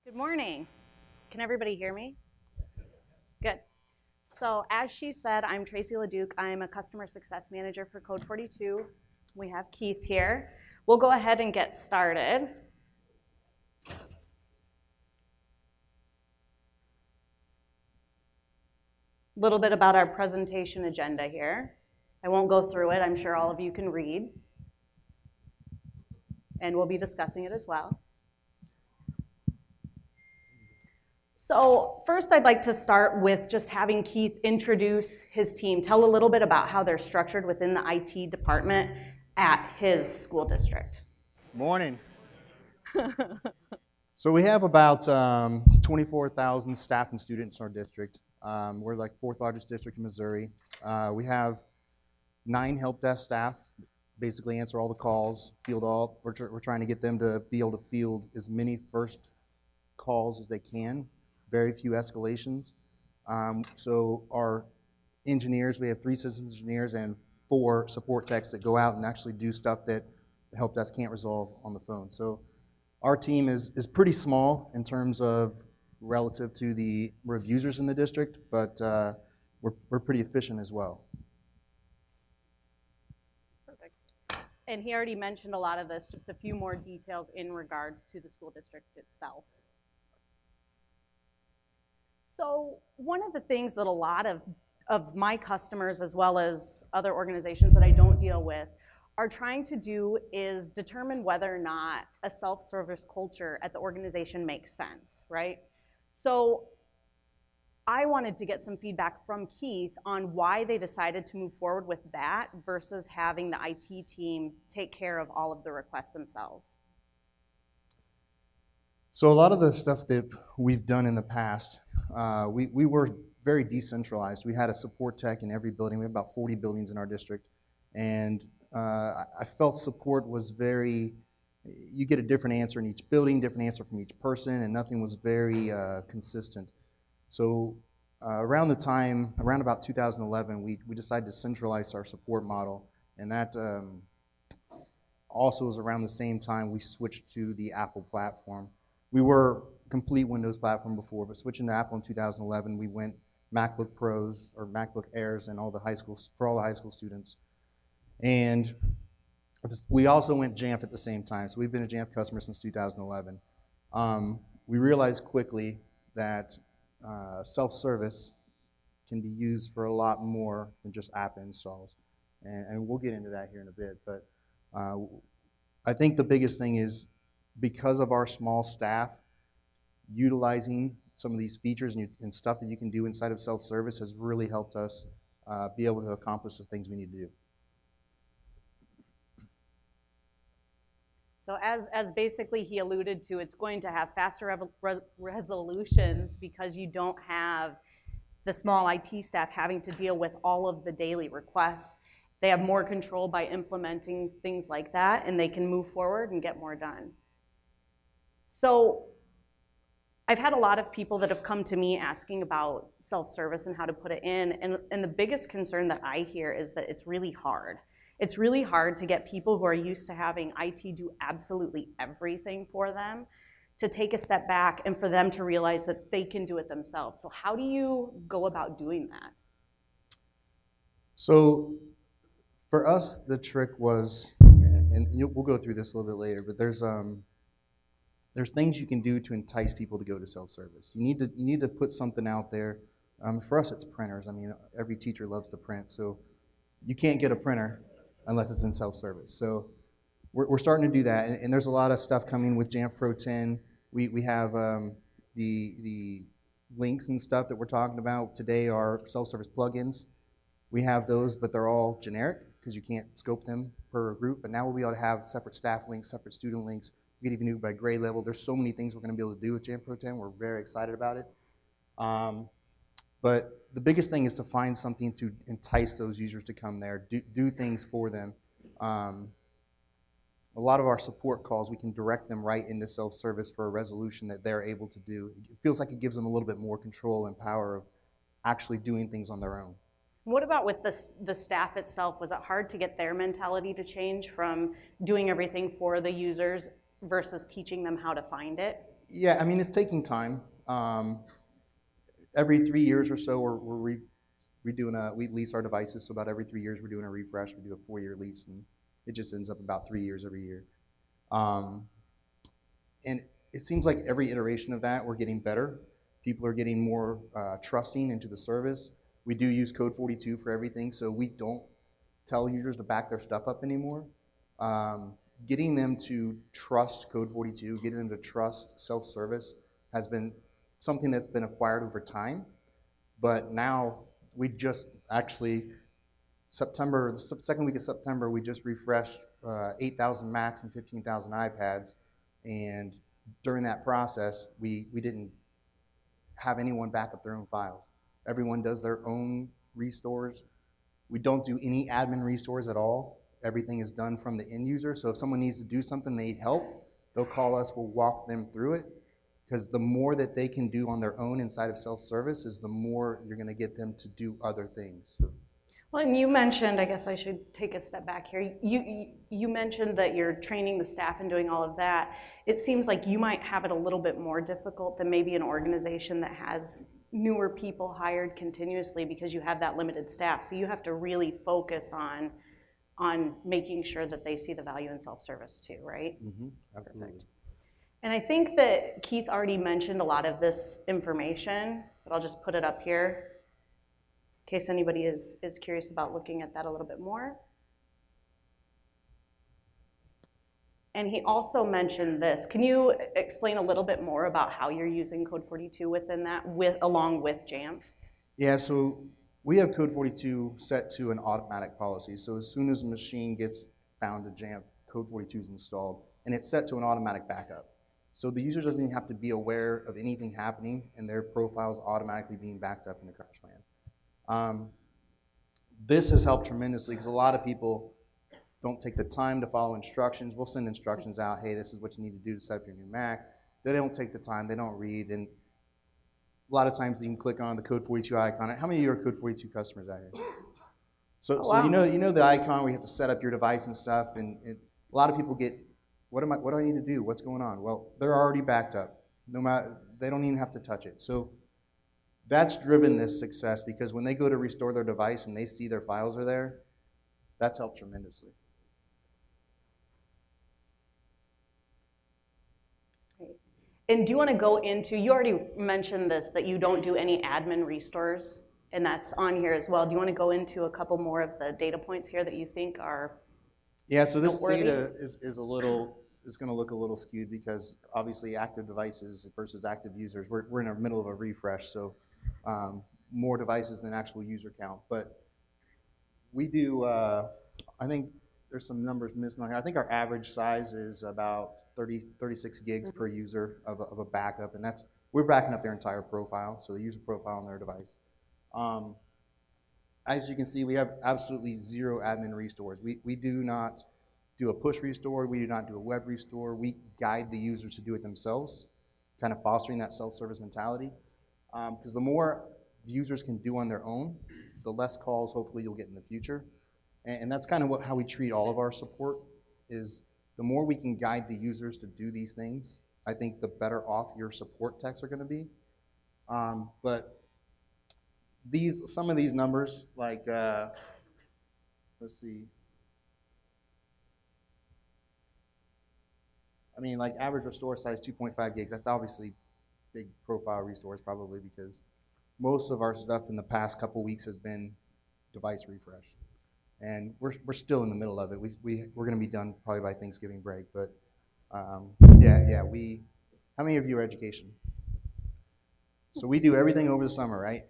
Good morning. Can everybody hear me? Good. So as she said, I'm Tracy LeDuc. I'm a customer success manager for Code 42. We have Keith here. We'll go ahead and get started. A little bit about our presentation agenda here. I won't go through it. I'm sure all of you can read. And we'll be discussing it as well. So first I'd like to start with just having Keith introduce his team, tell a little bit about how they're structured within the IT department at his school district. Morning. So we have about 24,000 staff and students in our district. We're like fourth largest district in Missouri. We have 9 help desk staff, basically answer all the calls, field all. We're trying to get them to be able to field as many first calls as they can. Very few escalations. So our engineers, we have 3 systems engineers and 4 support techs that go out and actually do stuff that the help desk can't resolve on the phone. So our team is pretty small in terms of relative to the number of users in the district, but we're pretty efficient as well. Perfect. And he already mentioned a lot of this, just a few more details in regards to the school district itself. So one of the things that a lot of my customers, as well as other organizations that I don't deal with, are trying to do is determine whether or not a self-service culture at the organization makes sense, right? So I wanted to get some feedback from Keith on why they decided to move forward with that versus having the IT team take care of all of the requests themselves. So a lot of the stuff that we've done in the past, we were very decentralized. We had a support tech in every building. We have about 40 buildings in our district. And I felt support was you get a different answer in each building, different answer from each person, and nothing was very consistent. So around about 2011, we decided to centralize our support model. And that also was around the same time we switched to the Apple platform. We were a complete Windows platform before, but switching to Apple in 2011, we went MacBook Pros or MacBook Airs and for all the high school students. And we also went Jamf at the same time. So we've been a Jamf customer since 2011. We realized quickly that self-service can be used for a lot more than just app installs. And we'll get into that here in a bit. But I think the biggest thing is because of our small staff, utilizing some of these features and stuff that you can do inside of self-service has really helped us be able to accomplish the things we need to do. So as basically he alluded to, it's going to have faster resolutions because you don't have the small IT staff having to deal with all of the daily requests. They have more control by implementing things like that, and they can move forward and get more done. So I've had a lot of people that have come to me asking about self-service and how to put it in, and the biggest concern that I hear is that it's really hard. It's really hard to get people who are used to having IT do absolutely everything for them to take a step back and for them to realize that they can do it themselves. So how do you go about doing that? So for us, the trick was, and we'll go through this a little bit later, but there's things you can do to entice people to go to self-service. You need to put something out there. For us, it's printers. I mean, every teacher loves to print, so you can't get a printer unless it's in self-service. So we're starting to do that, and there's a lot of stuff coming with Jamf Pro 10. We have the links and stuff that we're talking about today are self-service plugins. We have those, but they're all generic because you can't scope them per group. But now we'll be able to have separate staff links, separate student links. We can even do it by grade level. There's so many things we're going to be able to do with Jamf Pro 10. We're very excited about it. But the biggest thing is to find something to entice those users to come there, do things for them. A lot of our support calls, we can direct them right into self-service for a resolution that they're able to do. It feels like it gives them a little bit more control and power of actually doing things on their own. What about with the staff itself? Was it hard to get their mentality to change from doing everything for the users versus teaching them how to find it? Yeah, I mean, it's taking time. Every 3 years or so, we lease our devices. So about every 3 years, we're doing a refresh. We do a 4-year lease, and it just ends up about 3 years every year. Um, and it seems like every iteration of that, we're getting better. People are getting more trusting into the service. We do use Code 42 for everything, so we don't tell users to back their stuff up anymore. Um, Getting them to trust Code 42, getting them to trust self-service has been something that's been acquired over time. But now we just actually, the second week of September, we just refreshed 8,000 Macs and 15,000 iPads. And during that process, we didn't have anyone back up their own files. Everyone does their own restores. We don't do any admin restores at all. Everything is done from the end user. So if someone needs to do something, they need help, they'll call us, we'll walk them through it. Because the more that they can do on their own inside of self-service is the more you're going to get them to do other things. Well, and you mentioned, I guess I should take a step back here. You mentioned that you're training the staff and doing all of that. It seems like you might have it a little bit more difficult than maybe an organization that has newer people hired continuously because you have that limited staff. So you have to really focus on making sure that they see the value in self-service too, right? Mm-hmm. Absolutely. Perfect. And I think that Keith already mentioned a lot of this information, but I'll just put it up here in case anybody is curious about looking at that a little bit more. And he also mentioned this. Can you explain a little bit more about how you're using Code 42 within that, along with Jamf? Yeah, so we have Code 42 set to an automatic policy. So as soon as a machine gets bound to Jamf, Code 42 is installed, and it's set to an automatic backup. So the user doesn't even have to be aware of anything happening, and their profile is automatically being backed up in the crash plan. This has helped tremendously because a lot of people don't take the time to follow instructions. We'll send instructions out, hey, this is what you need to do to set up your new Mac. They don't take the time, they don't read, and a lot of times you can click on the Code 42 icon. How many of you are Code 42 customers out here? So, Oh, wow. so you know the icon where you have to set up your device and stuff, and a lot of people get, what do I need to do? What's going on? Well, they're already backed up. No matter, they don't even have to touch it. So that's driven this success because when they go to restore their device and they see their files are there, that's helped tremendously. And do you want to go into, you already mentioned this, that you don't do any admin restores, and that's on here as well. Do you want to go into a couple more of the data points here that you think are Yeah, so this noteworthy? data is going to look a little skewed because obviously active devices versus active users, we're in the middle of a refresh, so more devices than actual user count. But we do, I think there's some numbers missing on here. I think our average size is about 36 gigs per user of a backup, and we're backing up their entire profile, so the user profile on their device. As you can see, we have absolutely zero admin restores. We do not do a push restore. We do not do a web restore. We guide the users to do it themselves, kind of fostering that self-service mentality. Because the more the users can do on their own, the less calls hopefully you'll get in the future. And that's kind of how we treat all of our support is the more we can guide the users to do these things, I think the better off your support techs are going to be. But some of these numbers, like, let's see. I mean, like average restore size 2.5 gigs. That's obviously big profile restores probably because most of our stuff in the past couple weeks has been device refresh. And we're still in the middle of it. We're going to be done probably by Thanksgiving break. But how many of you are education? So we do everything over the summer, right?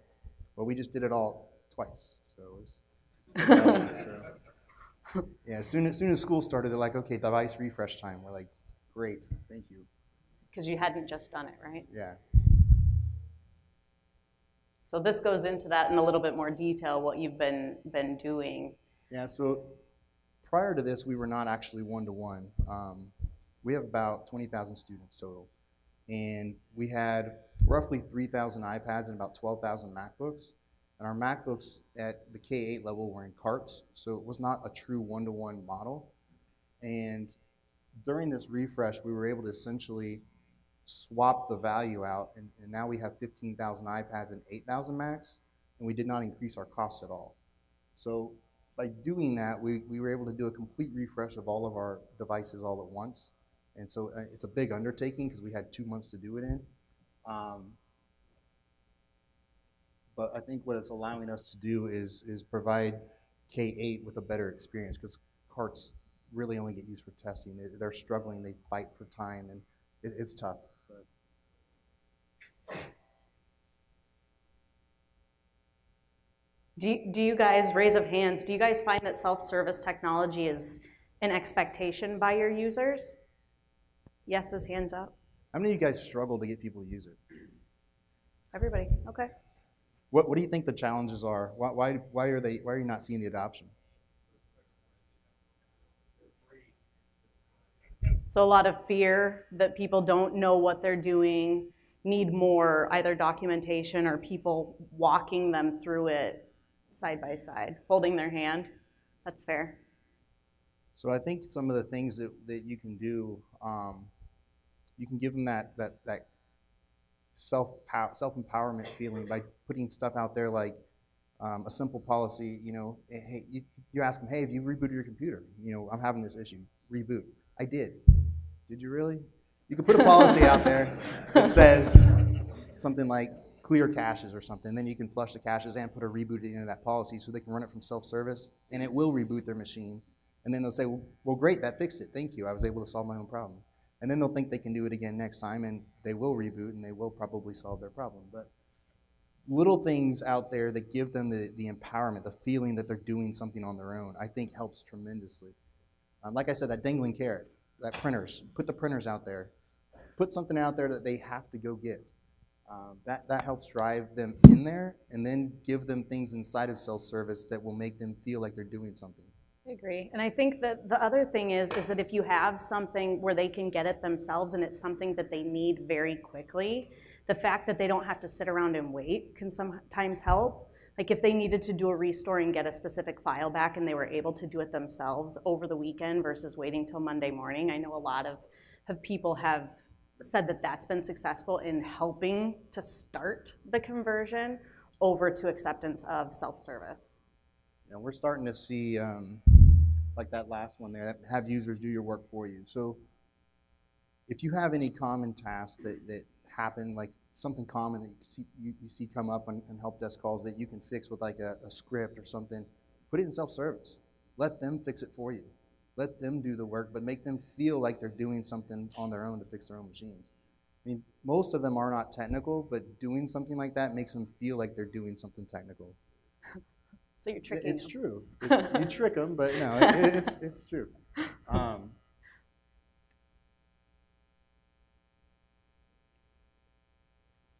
Well, we just did it all twice. So it was yeah, as soon as school started, they're like, okay, device refresh time. We're like, great, thank you. Because you hadn't just done it, right? Yeah. So this goes into that in a little bit more detail, what you've been doing. Yeah, so prior to this, we were not actually one-to-one. We have about 20,000 students total. And we had roughly 3,000 iPads and about 12,000 MacBooks. And our MacBooks at the K-8 level were in carts, so it was not a true one-to-one model. And during this refresh, we were able to essentially swapped the value out, and now we have 15,000 iPads and 8,000 Macs, and we did not increase our costs at all. So by doing that, we were able to do a complete refresh of all of our devices all at once. And so it's a big undertaking because we had 2 months to do it in. But I think what it's allowing us to do is provide K-8 with a better experience, because carts really only get used for testing. They're struggling, they fight for time, and it's tough. Do you guys, raise of hands, do you guys find that self-service technology is an expectation by your users? Yeses, hands up. How many of you guys struggle to get people to use it? Everybody, okay. What do you think the challenges are? Why are you not seeing the adoption? So a lot of fear that people don't know what they're doing, need more either documentation or people walking them through it side by side, holding their hand. That's fair. So I think some of the things that you can do, you can give them that self-empowerment feeling by putting stuff out there like a simple policy. Hey, you ask them, hey, have you rebooted your computer? I'm having this issue. Reboot. I did. Did you really? You can put a policy out there that says something like clear caches or something. Then you can flush the caches and put a reboot into that policy so they can run it from self-service, and it will reboot their machine. And then they'll say, well, great, that fixed it. Thank you. I was able to solve my own problem. And then they'll think they can do it again next time, and they will reboot, and they will probably solve their problem. But little things out there that give them the empowerment, the feeling that they're doing something on their own, I think helps tremendously. Like I said, that dangling carrot, that printers, put the printers out there. Put something out there that they have to go get. That helps drive them in there, and then give them things inside of self-service that will make them feel like they're doing something. I agree. And I think that the other thing is that if you have something where they can get it themselves and it's something that they need very quickly, the fact that they don't have to sit around and wait can sometimes help. Like if they needed to do a restore and get a specific file back and they were able to do it themselves over the weekend versus waiting till Monday morning, I know a lot of people have said that that's been successful in helping to start the conversion over to acceptance of self-service. We're starting to see, like that last one there, that have users do your work for you. So if you have any common tasks that happen, like something common that you see come up on help desk calls that you can fix with like a script or something, put it in self-service. Let them fix it for you. Let them do the work, but make them feel like they're doing something on their own to fix their own machines. I mean, most of them are not technical, but doing something like that makes them feel like they're doing something technical. So you're tricking It's them. true. You trick them, but no, it's true.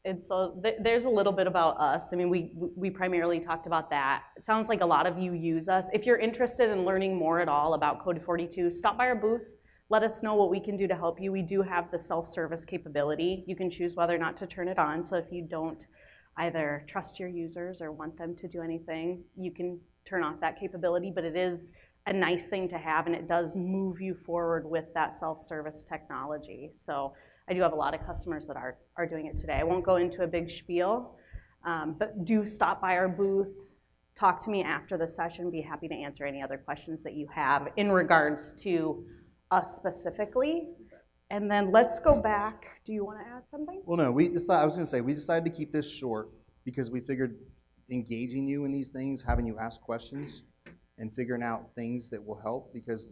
And so there's a little bit about us. I mean, we primarily talked about that. It sounds like a lot of you use us. If you're interested in learning more at all about Code 42, stop by our booth. Let us know what we can do to help you. We do have the self-service capability. You can choose whether or not to turn it on. So if you don't either trust your users or want them to do anything, you can turn off that capability. But it is a nice thing to have, and it does move you forward with that self-service technology. So I do have a lot of customers that are doing it today. I won't go into a big spiel, but do stop by our booth, talk to me after the session, be happy to answer any other questions that you have in regards to us specifically. And then let's go back. Do you want to add something? Well, no, we decided to keep this short because we figured engaging you in these things, having you ask questions, and figuring out things that will help, because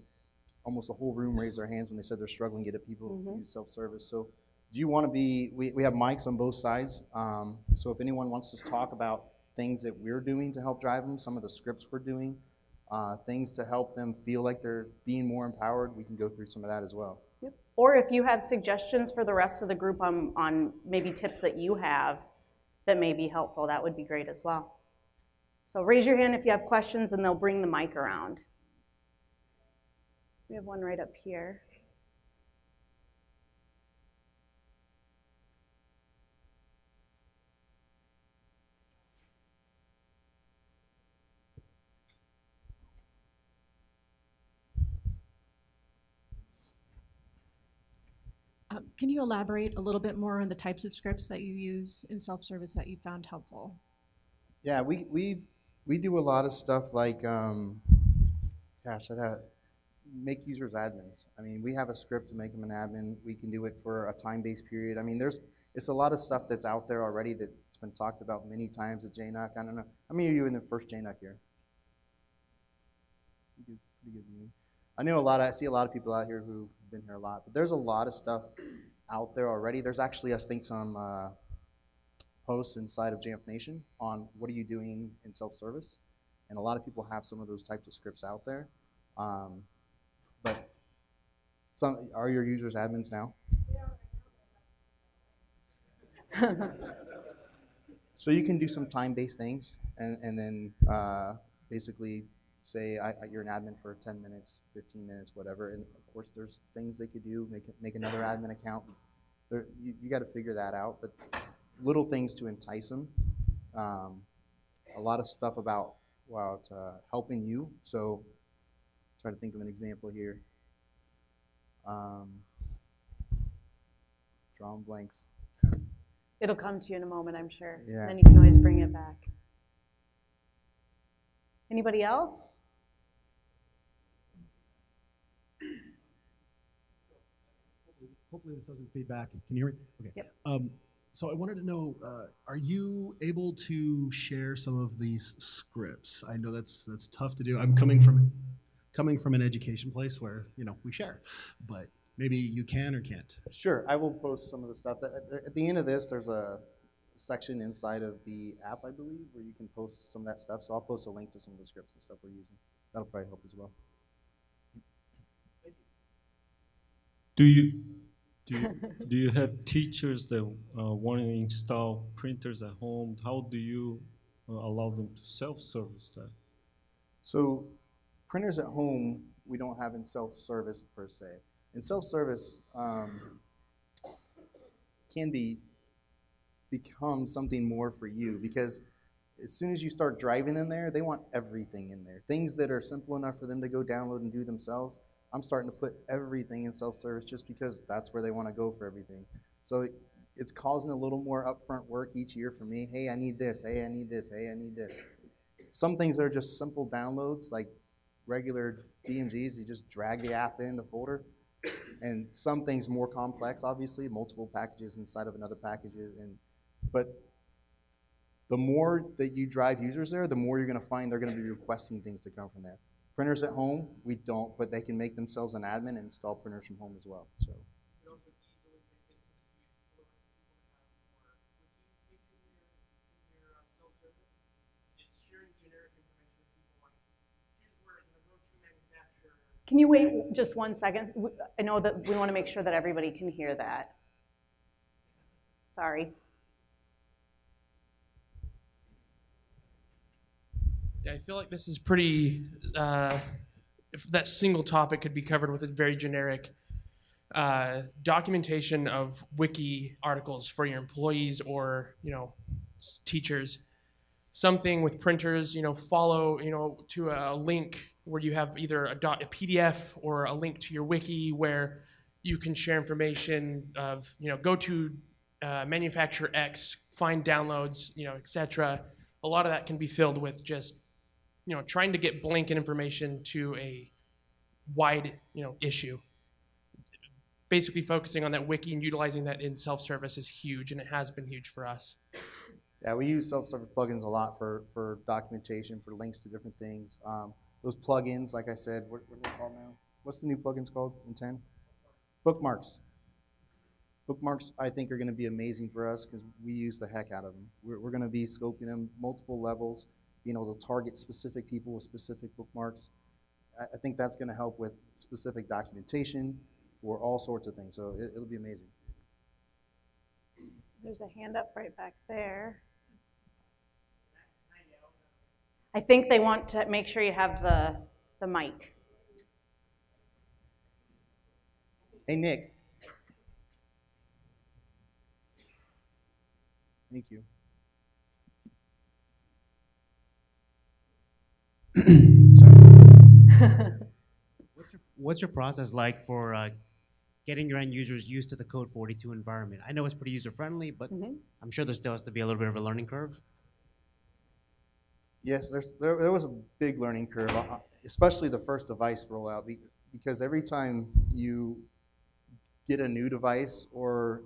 almost the whole room raised their hands when they said they're struggling to get people to use self-service. So do you want to be, we have mics on both sides, so if anyone wants to talk about things that we're doing to help drive them, some of the scripts we're doing, things to help them feel like they're being more empowered, we can go through some of that as well. Yep. Or if you have suggestions for the rest of the group on maybe tips that you have that may be helpful, that would be great as well. So raise your hand if you have questions and they'll bring the mic around. We have one right up here. Can you elaborate a little bit more on the types of scripts that you use in self-service that you found helpful? Yeah, we do a lot of stuff like, gosh, make users admins. I mean, we have a script to make them an admin. We can do it for a time-based period. I mean, it's a lot of stuff that's out there already that's been talked about many times at JNUC. I don't know. How many of you in the first JNUC here? You do pretty good. You. I see a lot of people out here who've been here a lot, but there's a lot of stuff out there already. There's actually, I think, some posts inside of JF Nation on what are you doing in self-service, and a lot of people have some of those types of scripts out there. But are your users admins now? So you can do some time-based things, and then basically say you're an admin for 10 minutes, 15 minutes, whatever. And of course, there's things they could do. Make another admin account. You got to figure that out. But little things to entice them. A lot of stuff about helping you. So try to think of an example here. Drawing blanks. It'll come to you in a moment, I'm sure. Yeah. And then you can always bring it back. Anybody else? Hopefully this doesn't feedback. Can you hear me? Okay. Yep. So I wanted to know, are you able to share some of these scripts? I know that's tough to do. I'm coming from an education place where we share, but maybe you can or can't. Sure, I will post some of the stuff. At the end of this, there's a section inside of the app, I believe, where you can post some of that stuff. So I'll post a link to some of the scripts and stuff we're using. That'll probably help as well. Do you have teachers that want to install printers at home? How do you allow them to self-service that? So printers at home, we don't have in self-service per se. And self-service can become something more for you, because as soon as you start driving in there, they want everything in there. Things that are simple enough for them to go download and do themselves, I'm starting to put everything in self-service just because that's where they want to go for everything. So it's causing a little more upfront work each year for me. Hey, I need this. Hey, I need this. Hey, I need this. Some things that are just simple downloads, like regular DMGs, you just drag the app in the folder. And some things more complex, obviously, multiple packages inside of another package. But the more that you drive users there, the more you're going to find they're going to be requesting things to come from there. Printers at home, we don't, but they can make themselves an admin and install printers from home as well. So. Can you wait just 1 second? I know that we want to make sure that everybody can hear that. Sorry. Yeah, I feel like this is pretty, if that single topic could be covered with a very generic documentation of wiki articles for your employees or, teachers. Something with printers, follow, to a link where you have either a PDF or a link to your wiki where you can share information of, go to manufacturer X, find downloads, etc. A lot of that can be filled with just trying to get blanket information to a wide, issue. Basically focusing on that wiki and utilizing that in self-service is huge, and it has been huge for us. Yeah, we use self-service plugins a lot for documentation, for links to different things. Those plugins, like I said, what are they called now? What's the new plugins called in 10? Bookmarks. Bookmarks, I think, are going to be amazing for us because we use the heck out of them. We're going to be scoping them multiple levels, being able to target specific people with specific bookmarks. I think that's going to help with specific documentation for all sorts of things. So it'll be amazing. There's a hand up right back there. I think they want to make sure you have the mic. Hey, Nick. Thank you. What's your process like for getting your end users used to the Code 42 environment? I know it's pretty user-friendly, but I'm sure there still has to be a little bit of a learning curve. Yes, there was a big learning curve, especially the first device rollout, because every time you get a new device or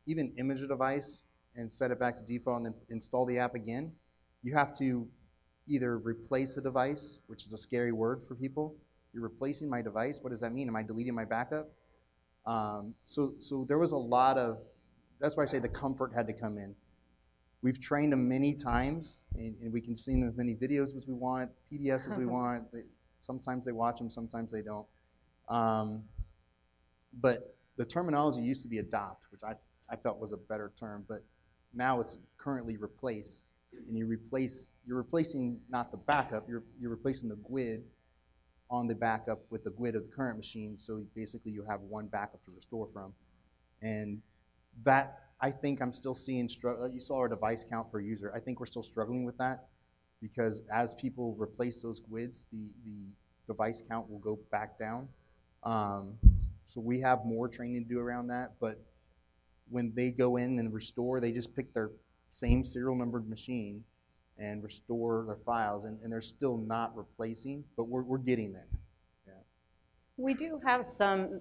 even image a device and set it back to default and then install the app again, you have to either replace a device, which is a scary word for people. You're replacing my device. What does that mean? Am I deleting my backup? So there was a lot of, that's why I say the comfort had to come in. We've trained them many times, and we can send them as many videos as we want, PDFs as we want. Sometimes they watch them, sometimes they don't. But the terminology used to be adopt, which I felt was a better term, but now it's currently replace. And you're replacing not the backup, you're replacing the GUID on the backup with the GUID of the current machine, so basically you have one backup to restore from. And that, I think I'm still seeing, you saw our device count per user. I think we're still struggling with that because as people replace those GUIDs, the device count will go back down. So we have more training to do around that, but when they go in and restore, they just pick their same serial numbered machine and restore their files, and they're still not replacing, but we're getting there. Yeah. We do have some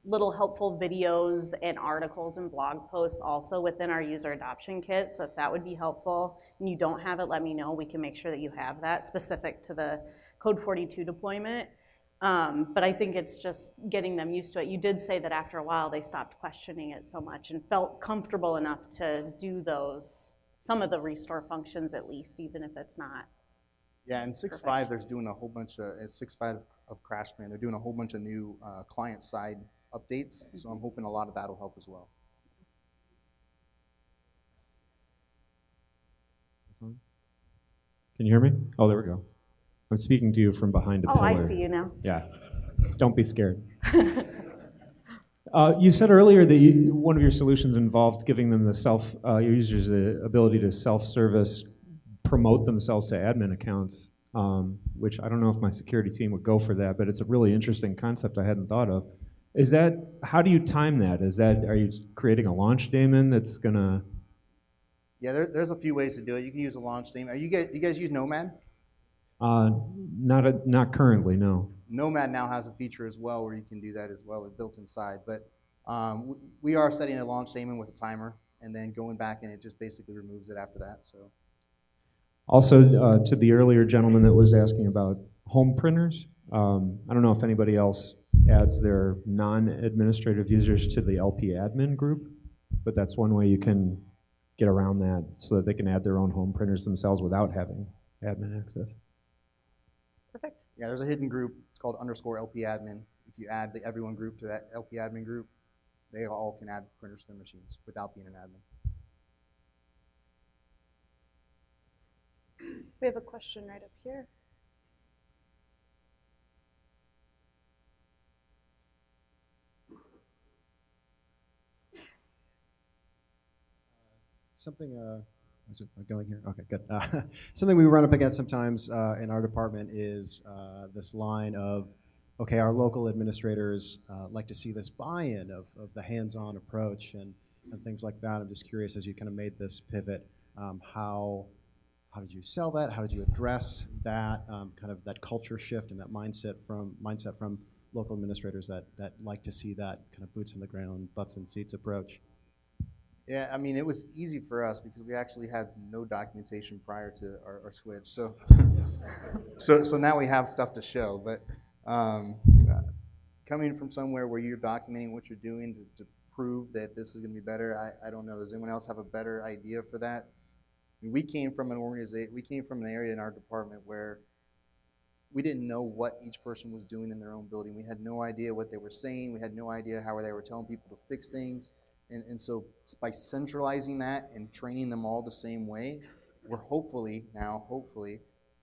little helpful videos and articles and blog posts also within our user adoption kit, so if that would be helpful and you don't have it, let me know. We can make sure that you have that specific to the Code 42 deployment. But I think it's just getting them used to it. You did say that after a while they stopped questioning it so much and felt comfortable enough to do some of the restore functions at least, even if it's not. Yeah, and 6.5, there's doing a whole bunch of, 6.5 of CrashPlan, they're doing a whole bunch of new client-side updates, so I'm hoping a lot of that will help as well. Can you hear me? Oh, there we go. I'm speaking to you from behind a pillar. Oh, I see you now. Yeah. Don't be scared. You said earlier that one of your solutions involved giving them your users the ability to self-service, promote themselves to admin accounts, which I don't know if my security team would go for that, but it's a really interesting concept I hadn't thought of. How do you time that? Are you creating a launch daemon that's gonna? Yeah, there's a few ways to do it. You can use a launch daemon. You guys use Nomad? Not currently, no. Nomad now has a feature as well where you can do that as well, built inside. But we are setting a launch daemon with a timer, and then going back and it just basically removes it after that. So. Also, to the earlier gentleman that was asking about home printers, I don't know if anybody else adds their non-administrative users to the LP admin group, but that's one way you can get around that so that they can add their own home printers themselves without having admin access. Perfect. Yeah, there's a hidden group. It's called _LP admin. If you add the everyone group to that LP admin group, they all can add printers to their machines without being an admin. We have a question right up here. Something, is it going here? Okay, good. Something we run up against sometimes in our department is this line of, okay, our local administrators like to see this buy-in of the hands-on approach and things like that. I'm just curious, as you kind of made this pivot, how did you sell that? How did you address that kind of that culture shift and that mindset from local administrators that like to see that kind of boots on the ground, butts in seats approach? Yeah, I mean, it was easy for us because we actually had no documentation prior to our switch. So, so now we have stuff to show. But coming from somewhere where you're documenting what you're doing to prove that this is going to be better, I don't know. Does anyone else have a better idea for that? I mean, we came from an area in our department where we didn't know what each person was doing in their own building. We had no idea what they were saying. We had no idea how they were telling people to fix things. And so by centralizing that and training them all the same way, we're hopefully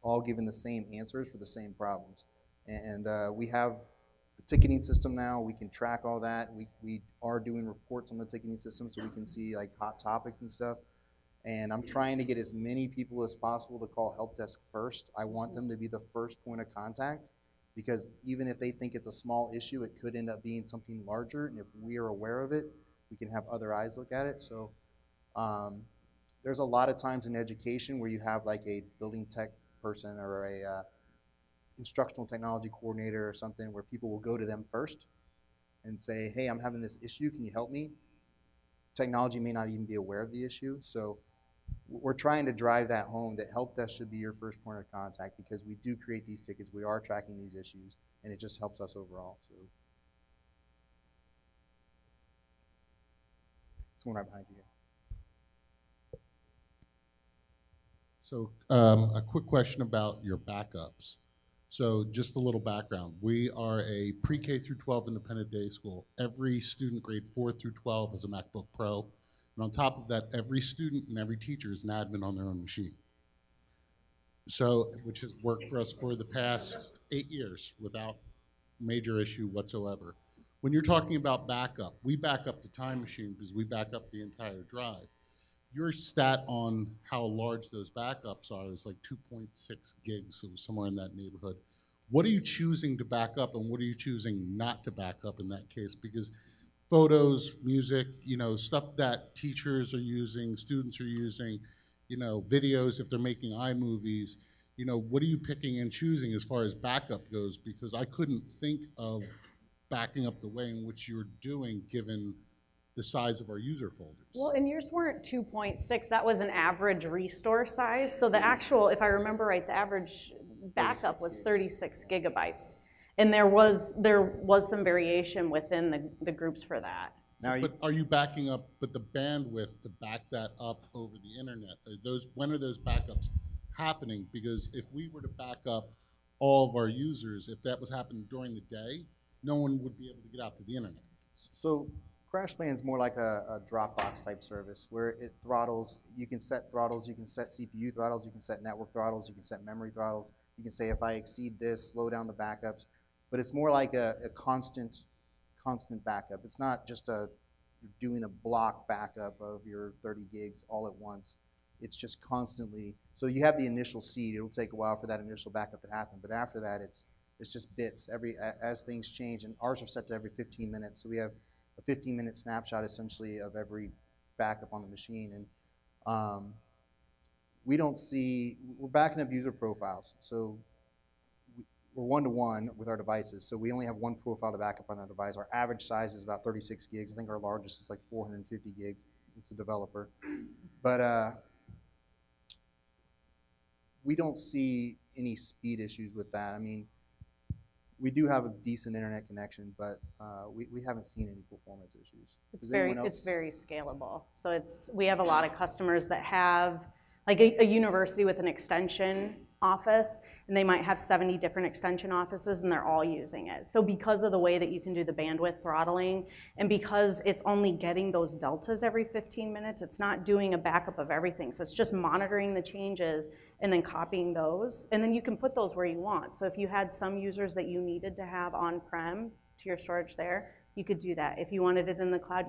all given the same answers for the same problems. And we have a ticketing system now. We can track all that. We are doing reports on the ticketing system so we can see like hot topics and stuff. And I'm trying to get as many people as possible to call help desk first. I want them to be the first point of contact. because even if they think it's a small issue, it could end up being something larger, and if we are aware of it, we can have other eyes look at it. So there's a lot of times in education where you have like a building tech person or a instructional technology coordinator or something where people will go to them first and say, hey, I'm having this issue, can you help me? Technology may not even be aware of the issue, so we're trying to drive that home that help desk should be your first point of contact, because we do create these tickets, we are tracking these issues, and it just helps us overall. So, someone right behind you here. So a quick question about your backups. So just a little background. We are a pre-K through 12 independent day school. Every student grade 4 through 12 has a MacBook Pro. And on top of that, every student and every teacher is an admin on their own machine. So, which has worked for us for the past 8 years without major issue whatsoever. When you're talking about backup, we back up the time machine because we back up the entire drive. Your stat on how large those backups are is like 2.6 gigs, so somewhere in that neighborhood. What are you choosing to back up, and what are you choosing not to back up in that case? Because photos, music, you know, stuff that teachers are using, students are using, you know, videos if they're making iMovies, you know, what are you picking and choosing as far as backup goes? Because I couldn't think of backing up the way in which you're doing given the size of our user folders. Well, and yours weren't 2.6, that was an average restore size. So the actual, if I remember right, the average backup was 36 gigabytes. And there was some variation within the groups for that. Now, But are you backing up, but the bandwidth to back that up over the internet, when are those backups happening? Because if we were to back up all of our users, if that was happening during the day, no one would be able to get out to the internet. so CrashPlan is more like a Dropbox type service where it throttles. You can set throttles, you can set CPU throttles, you can set network throttles, you can set memory throttles. You can say if I exceed this, slow down the backups. But it's more like a constant backup. It's not just you're doing a block backup of your 30 gigs all at once. It's just constantly. So you have the initial seed. It'll take a while for that initial backup to happen. But after that, it's just bits. As things change, and ours are set to every 15 minutes. So we have a 15-minute snapshot essentially of every backup on the machine. And we're backing up user profiles. So we're one-to-one with our devices. So we only have one profile to back up on our device. Our average size is about 36 gigs. I think our largest is like 450 gigs. It's a developer. But we don't see any speed issues with that. I mean, we do have a decent internet connection, but we haven't seen any performance issues. It's very scalable. So we have a lot of customers that have like a university with an extension office, and they might have 70 different extension offices, and they're all using it. So because of the way that you can do the bandwidth throttling, and because it's only getting those deltas every 15 minutes, it's not doing a backup of everything. So it's just monitoring the changes and then copying those, and then you can put those where you want. So if you had some users that you needed to have on-prem to your storage there, you could do that. If you wanted it in the cloud,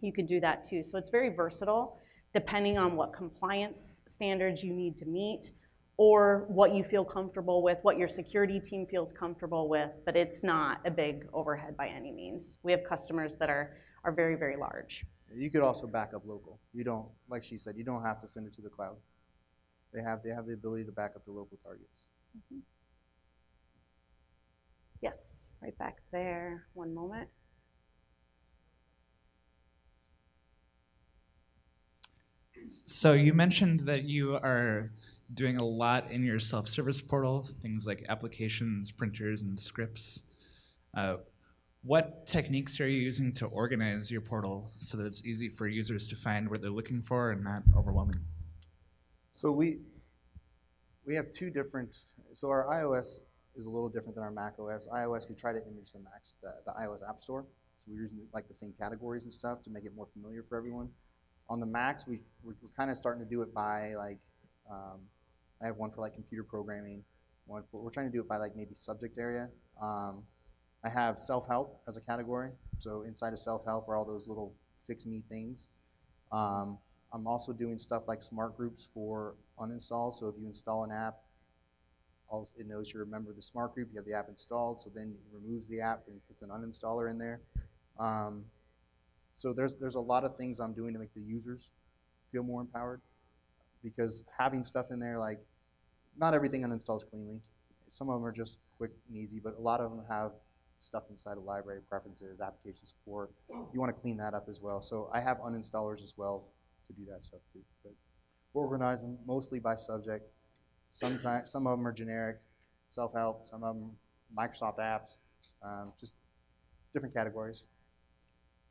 you could do that too. So it's very versatile, depending on what compliance standards you need to meet, or what you feel comfortable with, what your security team feels comfortable with, but it's not a big overhead by any means. We have customers that are very, very large. You could also back up local. You don't, like she said, you don't have to send it to the cloud. They have the ability to back up to local targets. Mm-hmm. Yes, right back there. One moment. So you mentioned that you are doing a lot in your self-service portal, things like applications, printers, and scripts. What techniques are you using to organize your portal so that it's easy for users to find what they're looking for and not overwhelming? So we have two different, so our iOS is a little different than our Mac OS. iOS, we try to image the iOS App Store. So we're using like the same categories and stuff to make it more familiar for everyone. On the Macs, we're kind of starting to do it by like, I have one for like computer programming. We're trying to do it by like maybe subject area. I have Selfhelp as a category. So inside of Selfhelp are all those little fix me things. I'm also doing stuff like smart groups for uninstall. So if you install an app, it knows you're a member of the smart group, you have the app installed, so then it removes the app and puts an uninstaller in there. So there's a lot of things I'm doing to make the users feel more empowered, because having stuff in there, like, not everything uninstalls cleanly. Some of them are just quick and easy, but a lot of them have stuff inside of library preferences, application support. You want to clean that up as well. So I have uninstallers as well to do that stuff too. But we're organizing mostly by subject. Some of them are generic, self-help, some of them Microsoft apps, just different categories.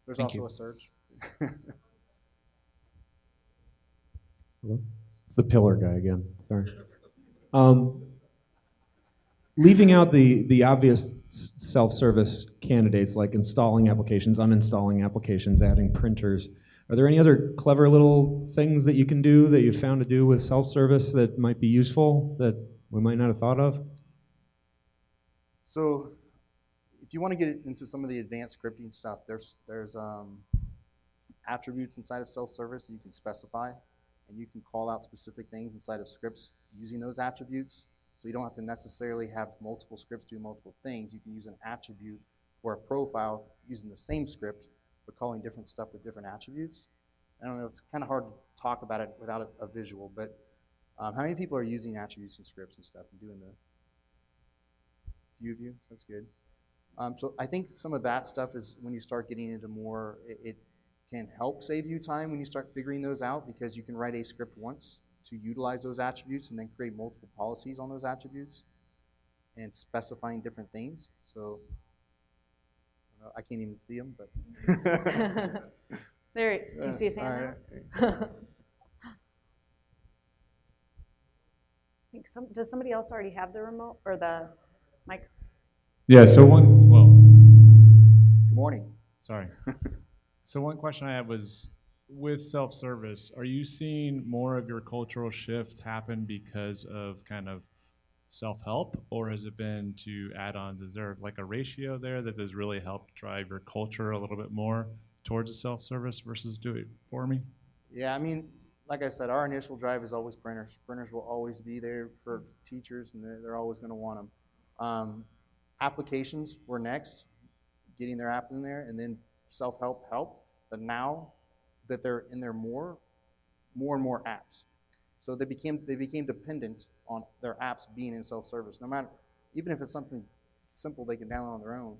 There's Thank also you. a search. Hello? It's the pillar guy again, sorry. Leaving out the obvious self-service candidates like installing applications, uninstalling applications, adding printers, are there any other clever little things that you can do that you've found to do with self-service that might be useful that we might not have thought of? So if you want to get into some of the advanced scripting stuff, there's attributes inside of self-service that you can specify, and you can call out specific things inside of scripts using those attributes. So you don't have to necessarily have multiple scripts do multiple things. You can use an attribute or a profile using the same script, but calling different stuff with different attributes. I don't know, it's kind of hard to talk about it without a visual, but how many people are using attributes and scripts and stuff and doing the few of you? So that's good. So I think some of that stuff is when you start getting into more, it can help save you time when you start figuring those out, because you can write a script once to utilize those attributes and then create multiple policies on those attributes and specifying different things. So I can't even see them, but There, do you see his hand now? I think does somebody else already have the remote or the mic? Yeah, so well, good morning. Sorry. So one question I had was, with self-service, are you seeing more of your cultural shift happen because of kind of self-help, or has it been to add-ons? Is there like a ratio there that has really helped drive your culture a little bit more towards a self-service versus do it for me? Yeah, I mean, like I said, our initial drive is always printers. Printers will always be there for teachers, and they're always going to want them. Applications were next, getting their app in there, and then self-help helped. But now that they're in there more and more apps. So they became dependent on their apps being in self-service. No matter, even if it's something simple they can download on their own,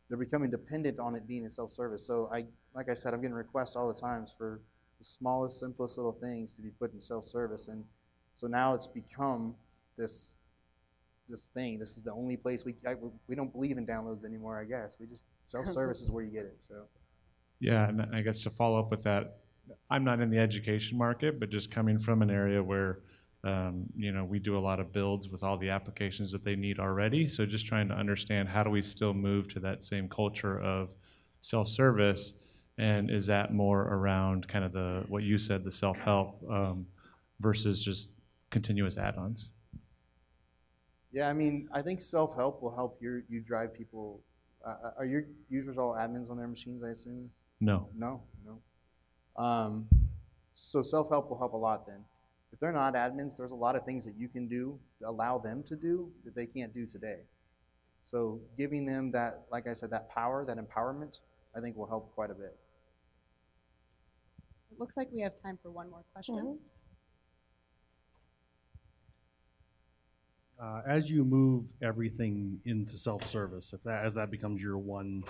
they're becoming dependent on it being in self-service. So like I said, I'm getting requests all the times for the smallest, simplest little things to be put in self-service. And so now it's become this thing. This is the only place we don't believe in downloads anymore, I guess. We just, self-service is where you get it. So. Yeah, and I guess to follow up with that, I'm not in the education market, but just coming from an area where we do a lot of builds with all the applications that they need already. So just trying to understand, how do we still move to that same culture of self-service, and is that more around kind of what you said, the self-help versus just continuous add-ons? Yeah, I mean, I think self-help will help you drive people. Are your users all admins on their machines, I assume? No. No. So self-help will help a lot then. If they're not admins, there's a lot of things that you can do to allow them to do that they can't do today. So giving them that, like I said, that power, that empowerment, I think will help quite a bit. It looks like we have time for one more question. As you move everything into self-service, as that becomes your one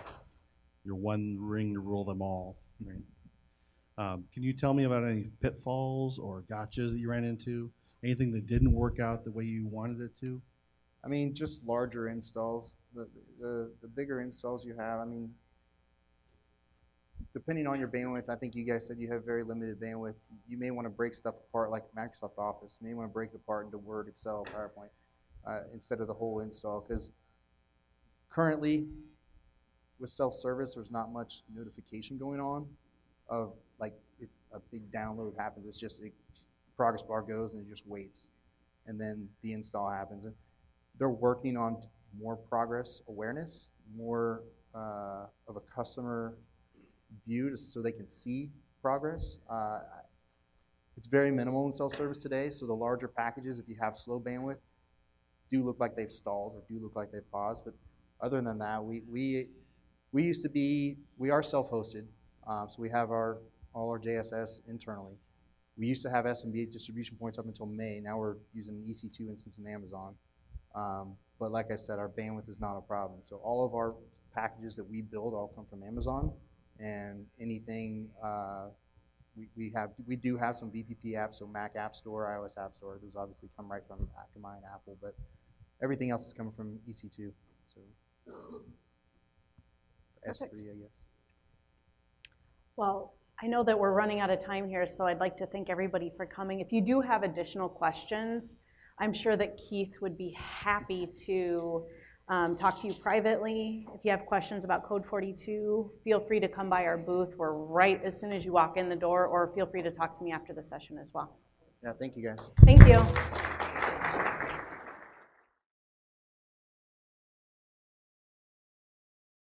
ring to rule them all, right? Can you tell me about any pitfalls or gotchas that you ran into? Anything that didn't work out the way you wanted it to? I mean, just larger installs. The bigger installs you have, I mean, depending on your bandwidth, I think you guys said you have very limited bandwidth. You may want to break stuff apart like Microsoft Office. You may want to break it apart into Word, Excel, PowerPoint. Instead of the whole install, because currently with self-service there's not much notification going on of, like, if a big download happens, it's just the progress bar goes and it just waits, and then the install happens. And they're working on more progress awareness, more of a customer view so they can see progress. It's very minimal in self-service today, so the larger packages, if you have slow bandwidth, do look like they've stalled or do look like they've paused. But other than that, we are self-hosted, so we have all our JSS internally. We used to have SMB distribution points up until May. Now we're using an EC2 instance in Amazon. But like I said, our bandwidth is not a problem. So all of our packages that we build all come from Amazon, and anything we do have some VPP apps, so Mac App Store, iOS App Store. Those obviously come right from Akamai and Apple, but everything else is coming from EC2. So S3, I guess. Well, I know that we're running out of time here, so I'd like to thank everybody for coming. If you do have additional questions, I'm sure that Keith would be happy to talk to you privately. If you have questions about Code 42, feel free to come by our booth. We're right as soon as you walk in the door, or feel free to talk to me after the session as well. Yeah, thank you guys. Thank you.